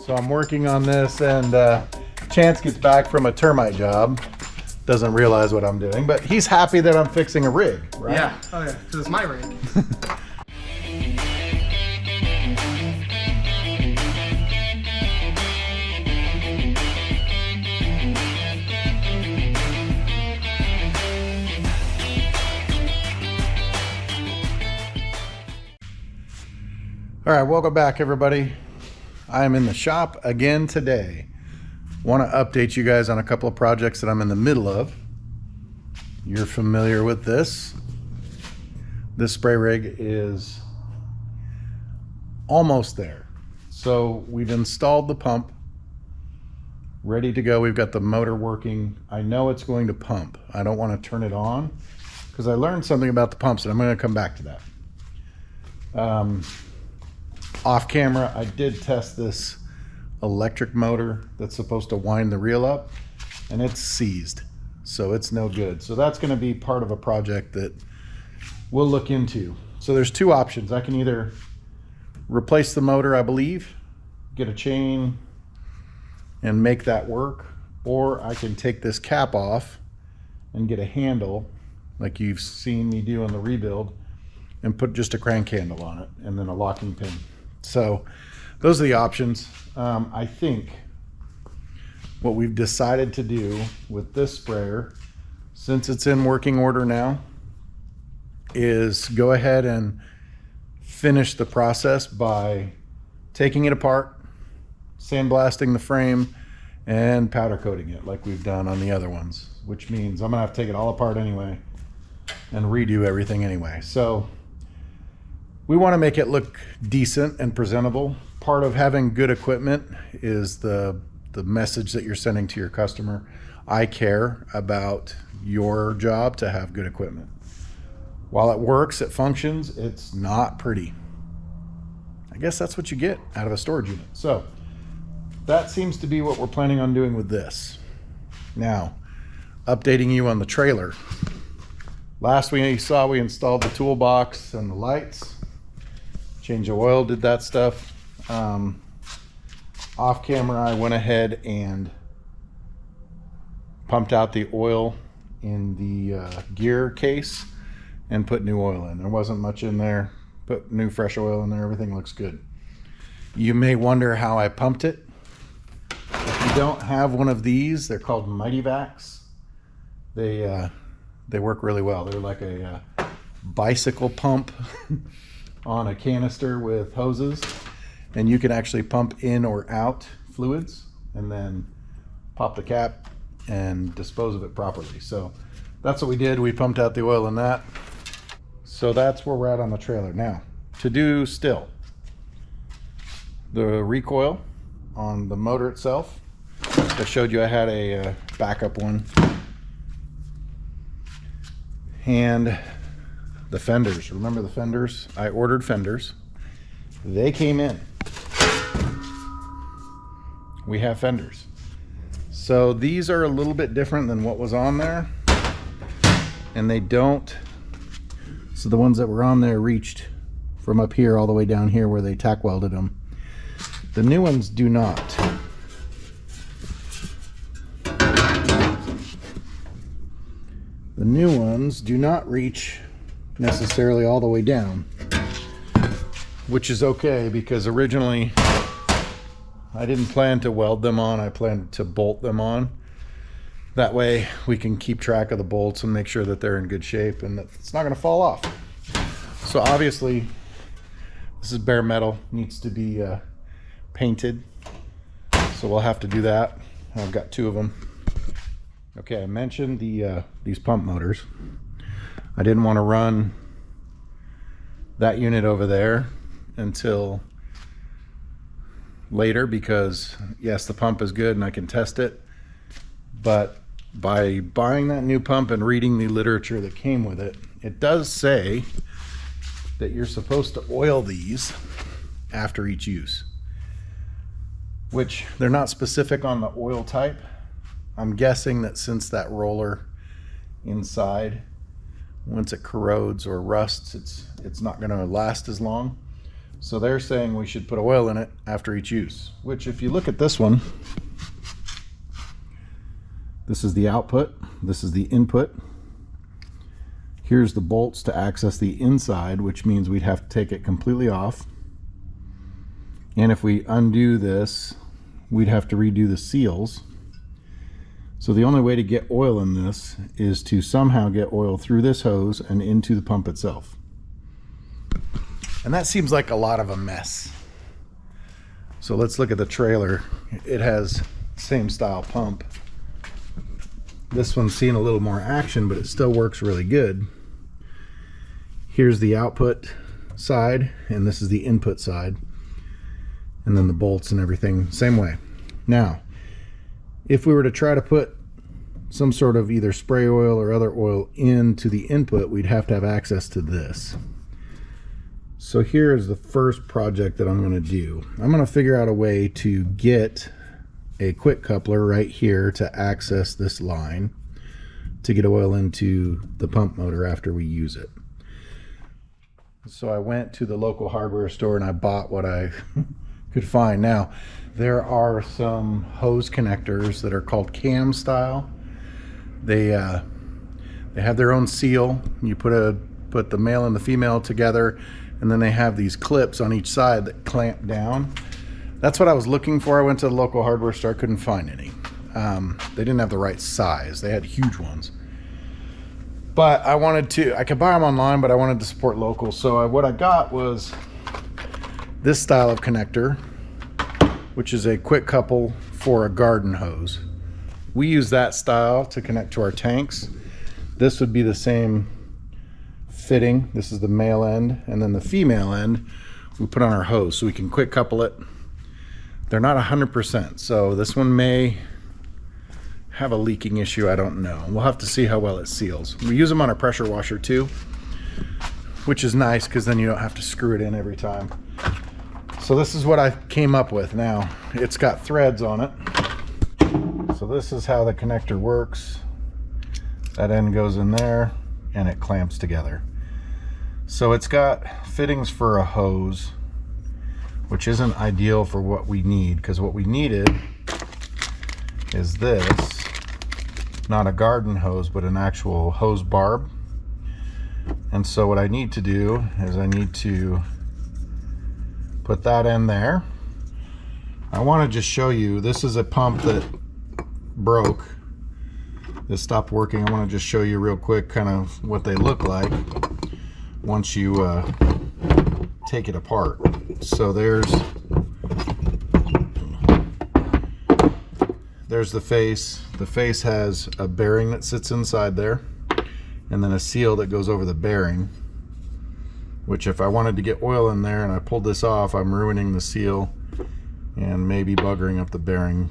So I'm working on this, and Chance gets back from a termite job. Doesn't realize what I'm doing, but he's happy that I'm fixing a rig, right? Yeah, oh yeah, because it's my rig. All right, welcome back, everybody. I am in the shop again today. Want to update you guys on a couple of projects that I'm in the middle of. You're familiar with this. This spray rig is almost there. So we've installed the pump, ready to go. We've got the motor working. I know it's going to pump. I don't want to turn it on because I learned something about the pumps, and I'm going to come back to that. Off camera, I did test this electric motor that's supposed to wind the reel up, and it's seized, so it's no good. So that's going to be part of a project that we'll look into. So there's two options. I can either replace the motor, I believe, get a chain and make that work, or I can take this cap off and get a handle like you've seen me do on the rebuild and put just a crank handle on it and then a locking pin. So those are the options. I think what we've decided to do with this sprayer, since it's in working order now, is go ahead and finish the process by taking it apart, sandblasting the frame, and powder coating it like we've done on the other ones, which means I'm gonna have to take it all apart anyway and redo everything anyway. So we want to make it look decent and presentable. Part of having good equipment is the message that you're sending to your customer. I care about your job to have good equipment. While it works, it functions, it's not pretty. I guess that's what you get out of a storage unit. So that seems to be what we're planning on doing with this. Now, updating you on the trailer. Last we saw, we installed the toolbox and the lights. Changed the oil, did that stuff. Off camera, I went ahead and pumped out the oil in the gear case and put new oil in. There wasn't much in there. Put new fresh oil in there. Everything looks good. You may wonder how I pumped it. If you don't have one of these, they're called Mighty Vacs. They work really well. They're like a bicycle pump on a canister with hoses, and you can actually pump in or out fluids and then pop the cap and dispose of it properly. So that's what we did. We pumped out the oil in that. So that's where we're at on the trailer. Now, to do still, the recoil on the motor itself. I showed you I had a backup one. And the fenders, remember the fenders? I ordered fenders. They came in. We have fenders. So these are a little bit different than what was on there. And they don't, so the ones that were on there reached from up here all the way down here where they tack welded them. The new ones do not. The new ones do not reach necessarily all the way down, which is okay because originally I didn't plan to weld them on. I planned to bolt them on. That way we can keep track of the bolts and make sure that they're in good shape and that it's not going to fall off. So obviously this is bare metal, needs to be painted, so we'll have to do that. I've got two of them. Okay, I mentioned these pump motors. I didn't want to run that unit over there until later because yes, the pump is good and I can test it, but by buying that new pump and reading the literature that came with it, it does say that you're supposed to oil these after each use, which they're not specific on the oil type. I'm guessing that since that roller inside, once it corrodes or rusts, it's not going to last as long. So they're saying we should put oil in it after each use, which if you look at this one, this is the output, this is the input. Here's the bolts to access the inside, which means we'd have to take it completely off. And if we undo this, we'd have to redo the seals. So the only way to get oil in this is to somehow get oil through this hose and into the pump itself. And that seems like a lot of a mess. So let's look at the trailer. It has same style pump. This one's seen a little more action, but it still works really good. Here's the output side, and this is the input side. And then the bolts and everything, same way. Now, if we were to try to put some sort of either spray oil or other oil into the input, we'd have to have access to this. So here's the first project that I'm going to do. I'm going to figure out a way to get a quick coupler right here to access this line to get oil into the pump motor after we use it. So I went to the local hardware store and I bought what I could find. Now, there are some hose connectors that are called cam style. They have their own seal. You put the male and the female together, and then they have these clips on each side that clamp down. That's what I was looking for. I went to the local hardware store, couldn't find any. They didn't have the right size. They had huge ones. But I could buy them online, but I wanted to support local. So what I got was this style of connector, which is a quick couple for a garden hose. We use that style to connect to our tanks. This would be the same fitting. This is the male end, and then the female end we put on our hose so we can quick couple it. They're not 100%, so this one may have a leaking issue, I don't know. We'll have to see how well it seals. We use them on a pressure washer too, which is nice because then you don't have to screw it in every time. So this is what I came up with. Now, it's got threads on it. So this is how the connector works. That end goes in there and it clamps together. So it's got fittings for a hose, which isn't ideal for what we need, because what we needed is this, not a garden hose, but an actual hose barb. And so what I need to do is I need to put that in there. I want to just show you, this is a pump that broke. This stopped working. I want to just show you real quick kind of what they look like once you take it apart. So there's the face. The face has a bearing that sits inside there, and then a seal that goes over the bearing, which if I wanted to get oil in there and I pulled this off, I'm ruining the seal and maybe buggering up the bearing,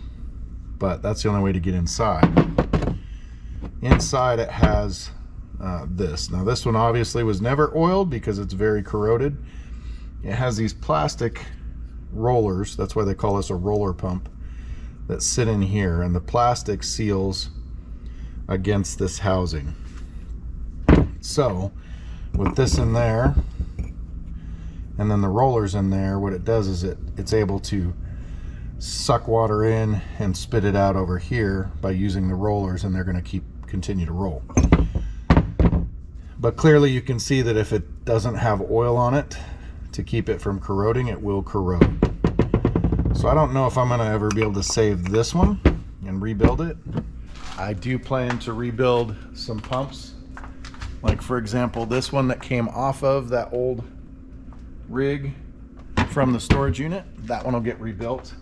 but that's the only way to get inside. Inside it has this. Now this one obviously was never oiled because it's very corroded. It has these plastic rollers, that's why they call this a roller pump, that sit in here, and the plastic seals against this housing. So with this in there and then the rollers in there, what it does is it's able to suck water in and spit it out over here by using the rollers, and they're going to continue to roll. But clearly you can see that if it doesn't have oil on it to keep it from corroding, it will corrode. So I don't know if I'm going to ever be able to save this one and rebuild it. I do plan to rebuild some pumps, like for example this one that came off of that old rig from the storage unit. That one will get rebuilt.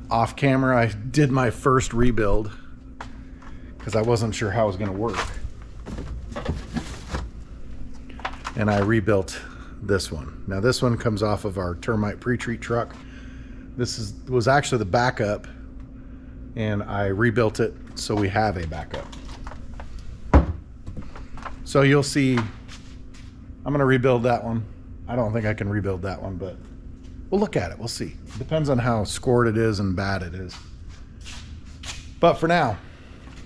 Off camera I did my first rebuild because I wasn't sure how it was going to work, and I rebuilt this one. Now this one comes off of our Termite pre-treat truck. This was actually the backup, and I rebuilt it so we have a backup. So you'll see, I'm going to rebuild that one. I don't think I can rebuild that one, but we'll look at it. We'll see. Depends on how scored it is and bad it is. But for now,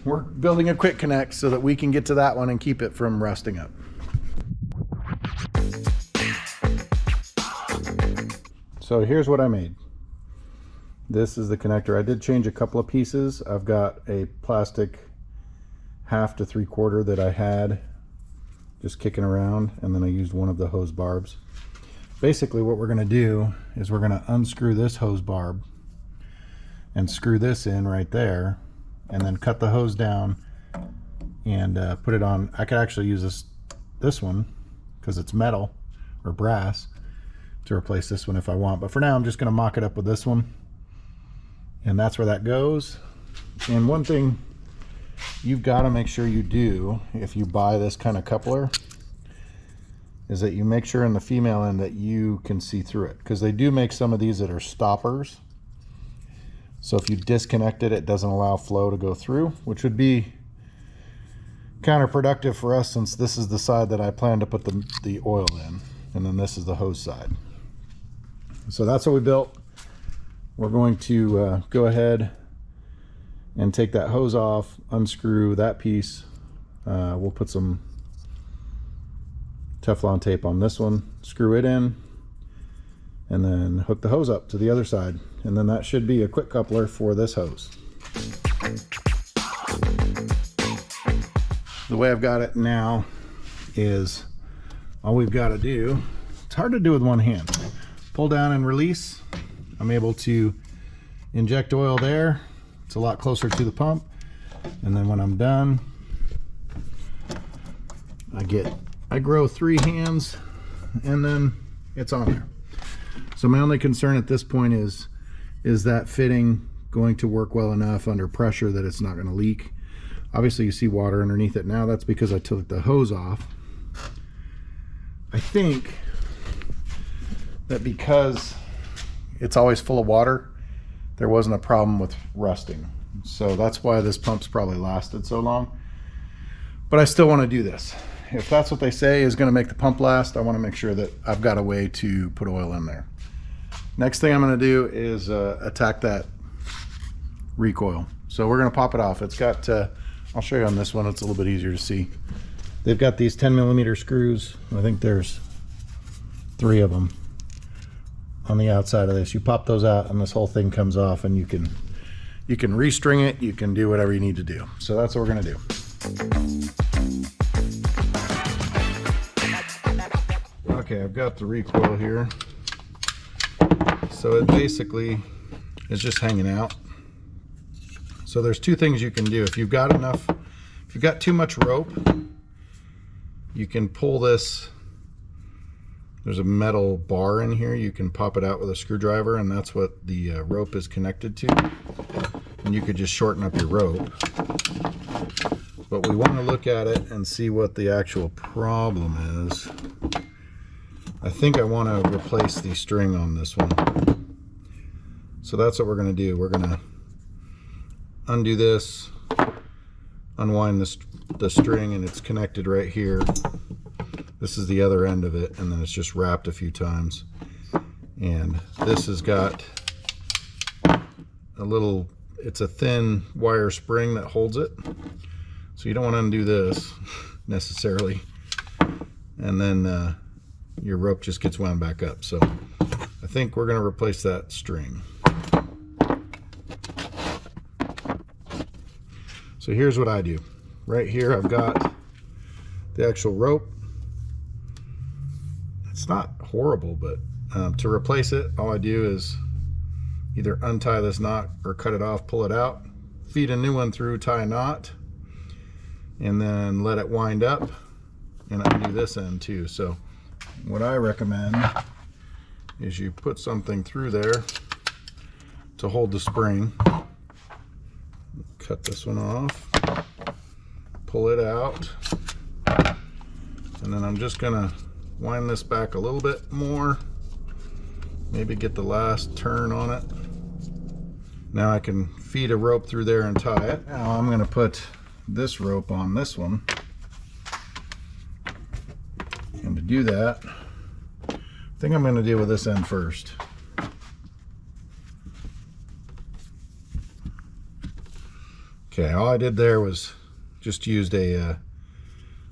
we're building a quick connect so that we can get to that one and keep it from rusting up. So here's what I made. This is the connector. I did change a couple of pieces. I've got a plastic 1/2 to 3/4 that I had just kicking around, and then I used one of the hose barbs. Basically what we're going to do is we're going to unscrew this hose barb and screw this in right there, and then cut the hose down and put it on. I could actually use this one because it's metal or brass to replace this one if I want, but for now I'm just going to mock it up with this one, and that's where that goes. And one thing you've got to make sure you do if you buy this kind of coupler is that you make sure in the female end that you can see through it, because they do make some of these that are stoppers. So if you disconnect it, it doesn't allow flow to go through, which would be counterproductive for us, since this is the side that I plan to put the oil in, and then this is the hose side. So that's what we built. We're going to go ahead and take that hose off, unscrew that piece. We'll put some Teflon tape on this one, screw it in, and then hook the hose up to the other side. And then that should be a quick coupler for this hose. The way I've got it now is all we've got to do, it's hard to do with one hand. Pull down and release. I'm able to inject oil there. It's a lot closer to the pump. And then when I'm done, I grow 3 hands, and then it's on there. So my only concern at this point is that fitting going to work well enough under pressure that it's not going to leak. Obviously you see water underneath it now. That's because I took the hose off. I think that because it's always full of water, there wasn't a problem with rusting. So that's why this pump's probably lasted so long. But I still want to do this. If that's what they say is going to make the pump last, I want to make sure that I've got a way to put oil in there. Next thing I'm going to do is attack that recoil. So we're going to pop it off. It's got, I'll show you on this one, it's a little bit easier to see. They've got these 10mm screws. I think there's 3 of them on the outside of this. You pop those out and this whole thing comes off, and you can restring it, you can do whatever you need to do. So that's what we're going to do. Okay, I've got the recoil here. So it basically is just hanging out. So there's 2 things you can do. If you've got too much rope, you can pull this. There's a metal bar in here. You can pop it out with a screwdriver, and that's what the rope is connected to. And you could just shorten up your rope. But we want to look at it and see what the actual problem is. I think I want to replace the string on this one. So that's what we're going to do. We're going to undo this, unwind the string, and it's connected right here. This is the other end of it, and then it's just wrapped a few times. And this has got a little, it's a thin wire spring that holds it. So you don't want to undo this necessarily. And then your rope just gets wound back up. So I think we're going to replace that string. So here's what I do. Right here I've got the actual rope. It's not horrible, but to replace it, all I do is either untie this knot or cut it off, pull it out, feed a new one through, tie a knot, and then let it wind up, and undo this end too. So what I recommend is you put something through there to hold the spring. Cut this one off, pull it out, and then I'm just gonna wind this back a little bit more, maybe get the last turn on it. Now I can feed a rope through there and tie it. Now I'm gonna put this rope on this one, and to do that, I think I'm gonna deal with this end first. Okay, all I did there was just used a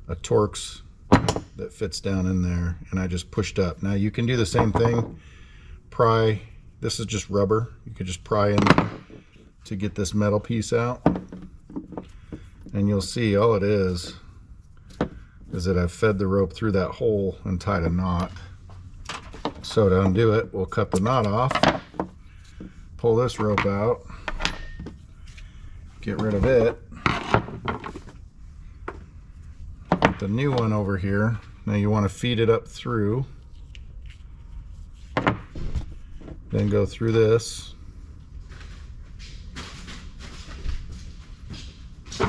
Torx that fits down in there, and I just pushed up. Now you can do the same thing, pry. This is just rubber. You could just pry in there to get this metal piece out. And you'll see all it is that I've fed the rope through that hole and tied a knot. So to undo it, we'll cut the knot off, pull this rope out, get rid of it, put the new one over here. Now you want to feed it up through, then go through this. Can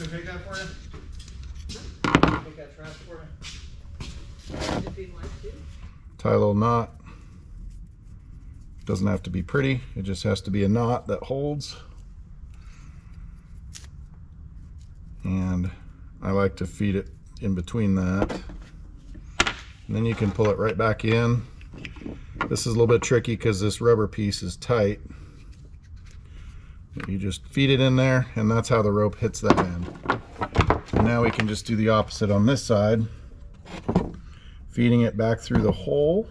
I take that for you? Take that trash for you. Tie a little knot. Doesn't have to be pretty, it just has to be a knot that holds. And I like to feed it in between that. And then you can pull it right back in. This is a little bit tricky because this rubber piece is tight. You just feed it in there, and that's how the rope hits that end. And now we can just do the opposite on this side. Feeding it back through the hole.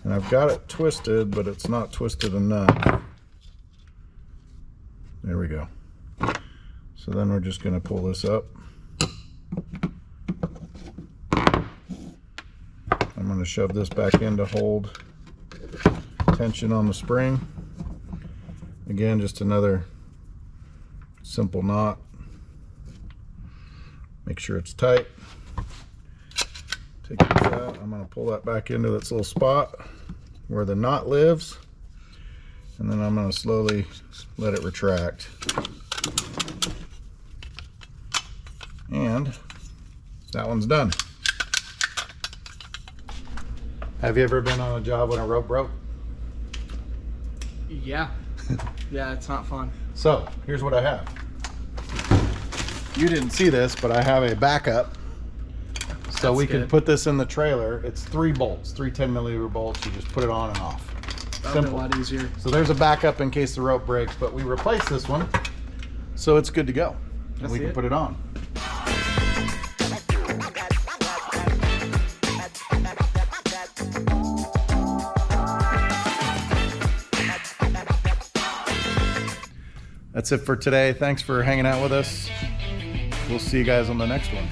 And I've got it twisted, but it's not twisted enough. There we go. So then we're just going to pull this up. I'm going to shove this back in to hold tension on the spring. Again, just another simple knot. Make sure it's tight. Take this out. I'm going to pull that back into this little spot where the knot lives. And then I'm going to slowly let it retract. And that one's done. Have you ever been on a job when a rope broke? Yeah. Yeah, it's not fun. So here's what I have. You didn't see this, but I have a backup. So we can put this in the trailer. It's 3 bolts, 3 10mm bolts. You just put it on and off. That'll be a lot easier. So there's a backup in case the rope breaks, but we replaced this one, so it's good to go. And we can put it on. That's it for today. Thanks for hanging out with us. We'll see you guys on the next one.